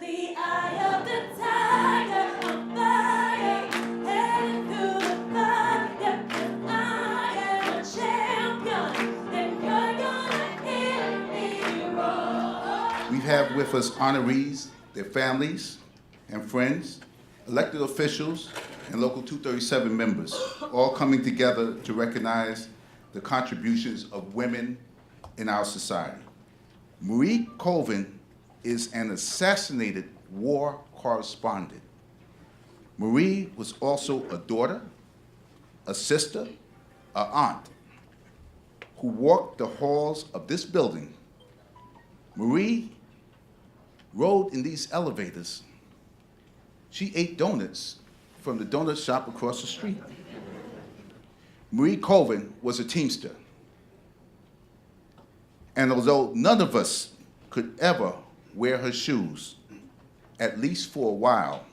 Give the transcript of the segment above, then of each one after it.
The eye of the tiger, on fire, headed through the fire. I am a champion, and you're gonna hear me roar. We have with us honorees, their families and friends, elected officials, and Local 237 members, all coming together to recognize the contributions of women in our society. Marie Colvin is an assassinated war correspondent. Marie was also a daughter, a sister, an aunt, who walked the halls of this building. Marie rode in these elevators. She ate donuts from the donut shop across the street. Marie Colvin was a Teamster. And although none of us could ever wear her shoes, at least for a while,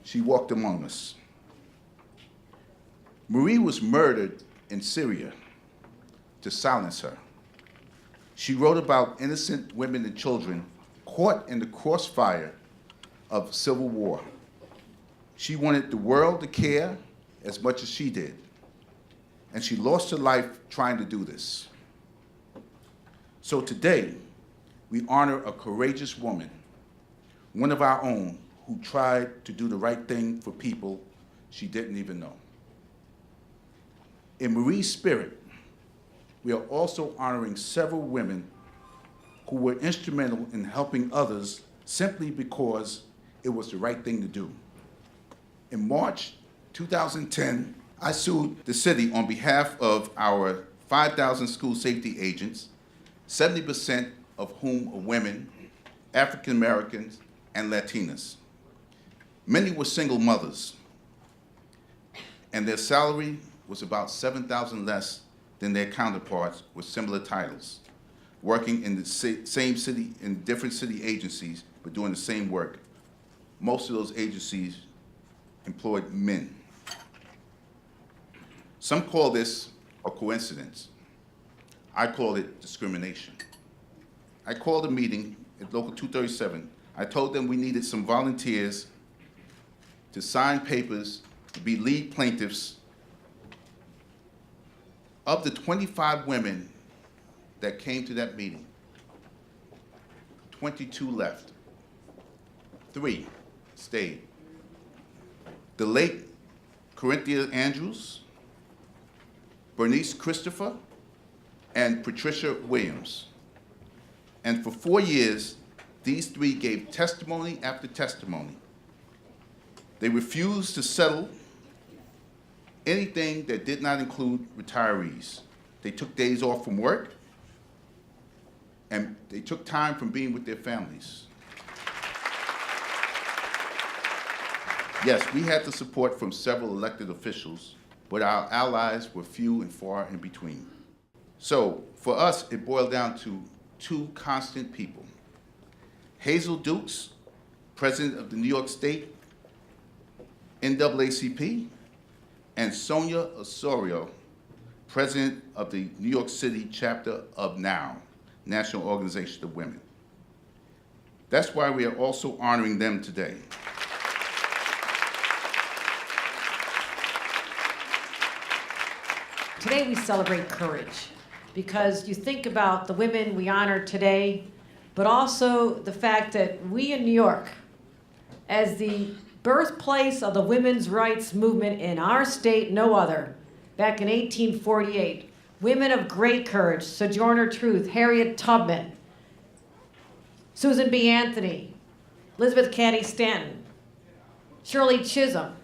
she walked among us. Marie was murdered in Syria to silence her. She wrote about innocent women and children caught in the crossfire of civil war. She wanted the world to care as much as she did, and she lost her life trying to do this. So today, we honor a courageous woman, one of our own, who tried to do the right thing for people she didn't even know. In Marie's spirit, we are also honoring several women who were instrumental in helping others simply because it was the right thing to do. In March 2010, I sued the city on behalf of our 5,000 school safety agents, 70% of whom are women, African Americans, and Latinas. Many were single mothers, and their salary was about $7,000 less than their counterparts with similar titles, working in the same city, in different city agencies, but doing the same work. Most of those agencies employed men. Some call this a coincidence. I call it discrimination. I called a meeting at Local 237. I told them we needed some volunteers to sign papers to be lead plaintiffs. Of the 25 women that came to that meeting, 22 left. 3 stayed. The late Corinthia Andrews, Bernice Christopher, and Patricia Williams. And for 4 years, these 3 gave testimony after testimony. They refused to settle anything that did not include retirees. They took days off from work, and they took time from being with their families. Yes, we had the support from several elected officials, but our allies were few and far in between. So for us, it boiled down to 2 constant people. Hazel Dukes, president of the New York State NAACP, and Sonia Osorio, president of the New York City chapter of NOW, National Organization of Women. That's why we are also honoring them today. Today we celebrate courage because you think about the women we honor today, but also the fact that we in New York, as the birthplace of the women's rights movement in our state, no other, back in 1848, women of great courage, Sojourner Truth, Harriet Tubman, Susan B. Anthony, Elizabeth Cady Stanton, Shirley Chisholm,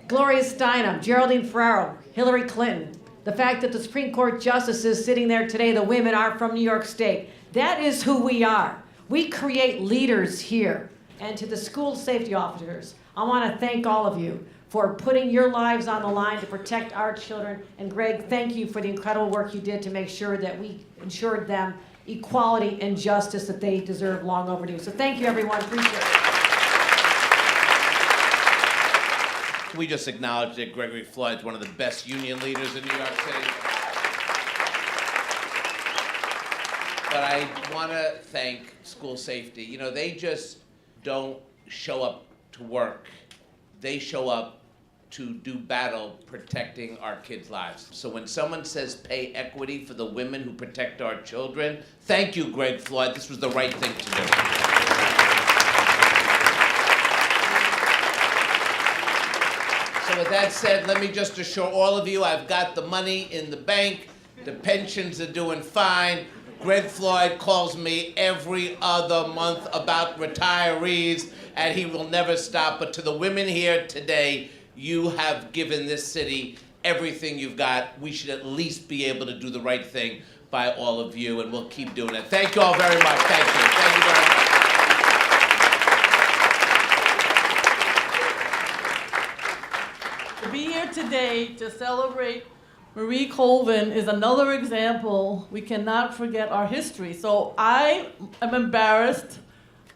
Gloria Steinem, Geraldine Ferraro, Hillary Clinton. The fact that the Supreme Court justices sitting there today, the women are from New York State. That is who we are. We create leaders here. And to the school safety officers, I want to thank all of you for putting your lives on the line to protect our children. And Greg, thank you for the incredible work you did to make sure that we ensured them equality and justice that they deserve long overdue. So thank you, everyone. Appreciate it. We just acknowledged that Gregory Flood's one of the best union leaders in New York City. but I want to thank school safety. You know, they just don't show up to work. They show up to do battle protecting our kids' lives. So when someone says pay equity for the women who protect our children, thank you, Greg Floyd. This was the right thing to do. So with that said, let me just assure all of you, I've got the money in the bank. The pensions are doing fine. Greg Floyd calls me every other month about retirees, and he will never stop. But to the women here today, you have given this city everything you've got. We should at least be able to do the right thing by all of you, and we'll keep doing it. Thank you all very much. Thank you. Thank you very much. To be here today to celebrate Marie Colvin is another example. We cannot forget our history. So I am embarrassed,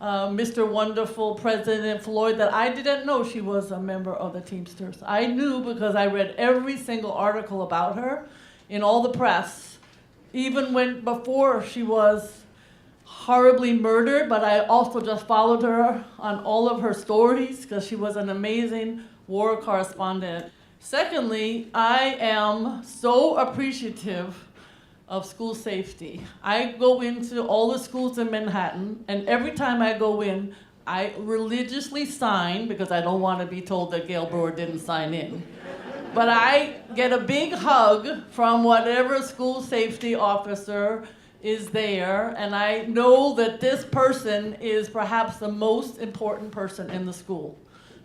Mr. Wonderful President Floyd, that I didn't know she was a member of the Teamsters. I knew because I read every single article about her in all the press, even before she was horribly murdered, but I also just followed her on all of her stories because she was an amazing war correspondent. Secondly, I am so appreciative of school safety. I go into all the schools in Manhattan, and every time I go in, I religiously sign, because I don't want to be told that Gail Brewer didn't sign in. But I get a big hug from whatever school safety officer is there, and I know that this person is perhaps the most important person in the school.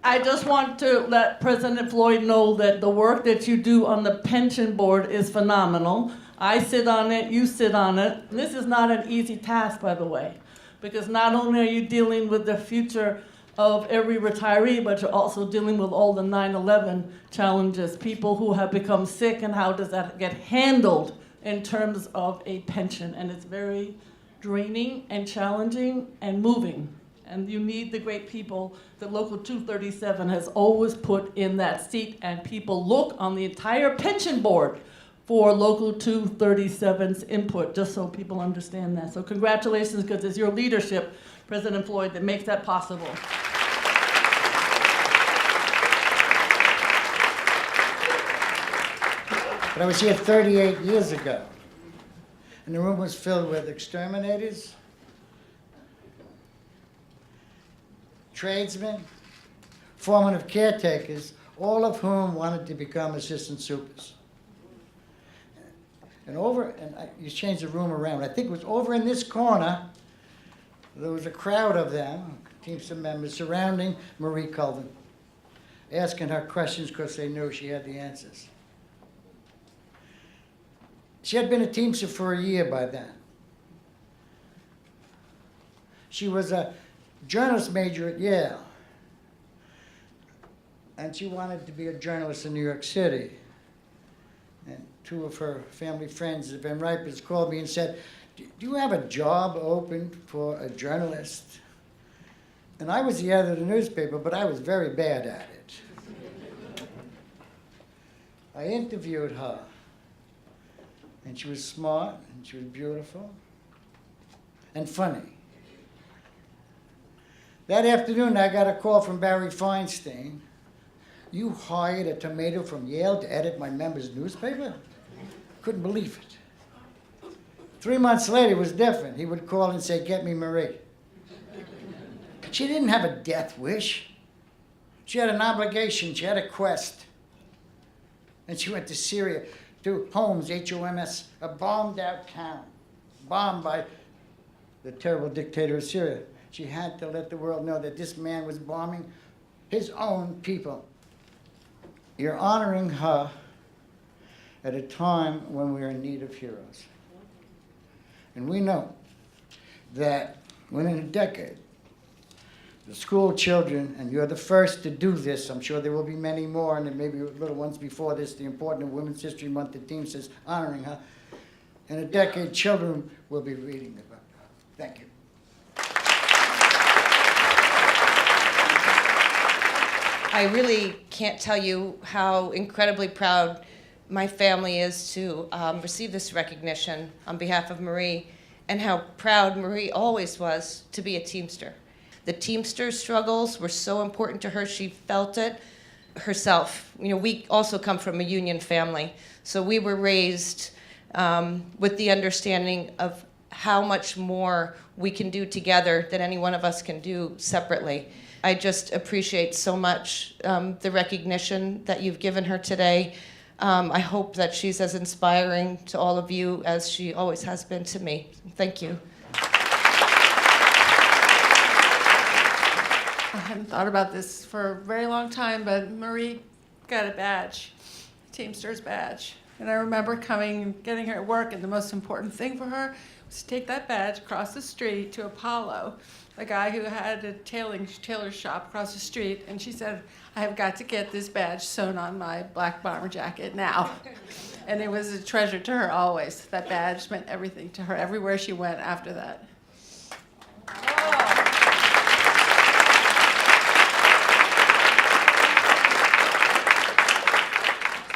I just want to let President Floyd know that the work that you do on the pension board is phenomenal. I sit on it, you sit on it. And this is not an easy task, by the way, because not only are you dealing with the future of every retiree, but you're also dealing with all the 9/11 challenges, people who have become sick, and how does that get handled in terms of a pension. And it's very draining and challenging and moving. And you need the great people that Local 237 has always put in that seat, and people look on the entire pension board for Local 237's input, just so people understand that. So congratulations, because it's your leadership, President Floyd, that makes that possible. But I was here 38 years ago, and the room was filled with exterminators, tradesmen, foremen of caretakers, all of whom wanted to become assistant supers. And you changed the room around. I think it was over in this corner, there was a crowd of them, Teamster members, surrounding Marie Colvin, asking her questions because they knew she had the answers. She had been a Teamster for a year by then. She was a journalist major at Yale, and she wanted to be a journalist in New York City. And two of her family friends, the Van Ripers, called me and said, do you have a job open for a journalist? And I was the editor of the newspaper, but I was very bad at it. I interviewed her, and she was smart, and she was beautiful, and funny. That afternoon, I got a call from Barry Feinstein. You hired a tomato from Yale to edit my member's newspaper? Couldn't believe it. 3 months later, it was different. He would call and say, get me Marie. She didn't have a death wish. She had an obligation. She had a quest. And she went to Syria, to Homs, H-O-M-S, a bombed out town, bombed by the terrible dictator of Syria. She had to let the world know that this man was bombing his own people. You're honoring her at a time when we're in need of heroes. And we know that within a decade, the school children, and you're the first to do this, I'm sure there will be many more, and there may be little ones before this, the important Women's History Month, the team says, honoring her. In a decade, children will be reading about her. Thank you. I really can't tell you how incredibly proud my family is to receive this recognition on behalf of Marie. and how proud Marie always was to be a Teamster. The Teamsters struggles were so important to her. She felt it herself. You know, we also come from a union family, so we were raised with the understanding of how much more we can do together than any one of us can do separately. I just appreciate so much the recognition that you've given her today. I hope that she's as inspiring to all of you as she always has been to me. Thank you. I hadn't thought about this for a very long time, but Marie got a badge, Teamsters badge. And I remember coming and getting her at work, and the most important thing for her was to take that badge across the street to Apollo, a guy who had a tailor shop across the street, and she said, I have got to get this badge sewn on my black bomber jacket now. And it was a treasure to her always. That badge meant everything to her, everywhere she went after that.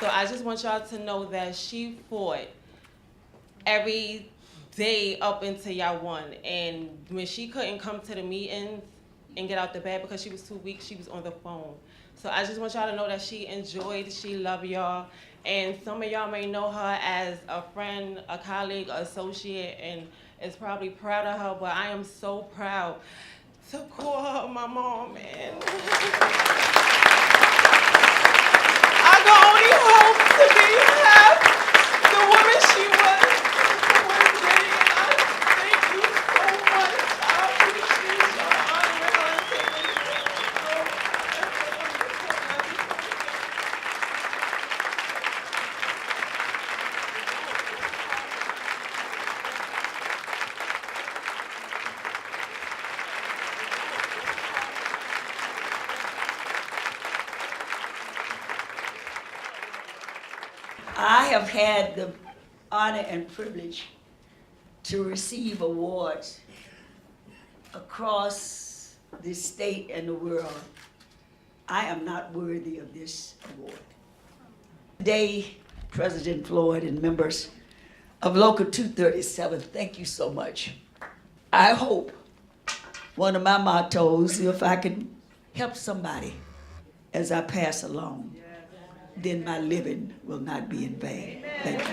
So I just want y'all to know that she fought every day up until y'all won. And when she couldn't come to the meetings and get out the bed because she was too weak, she was on the phone. So I just want y'all to know that she enjoyed, she loved y'all. And some of y'all may know her as a friend, a colleague, associate, and is probably proud of her, but I am so proud to call her my mom. And I can only hope to be half the woman she was one day. And I thank you so much. I appreciate your honor and I have had the honor and privilege to receive awards across the state and the world. I am not worthy of this award. Today, President Floyd and members of Local 237, thank you so much. I hope one of my mottos, if I can help somebody as I pass along, then my living will not be in vain. Thank you.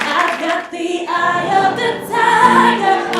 I've got the eye of the tiger.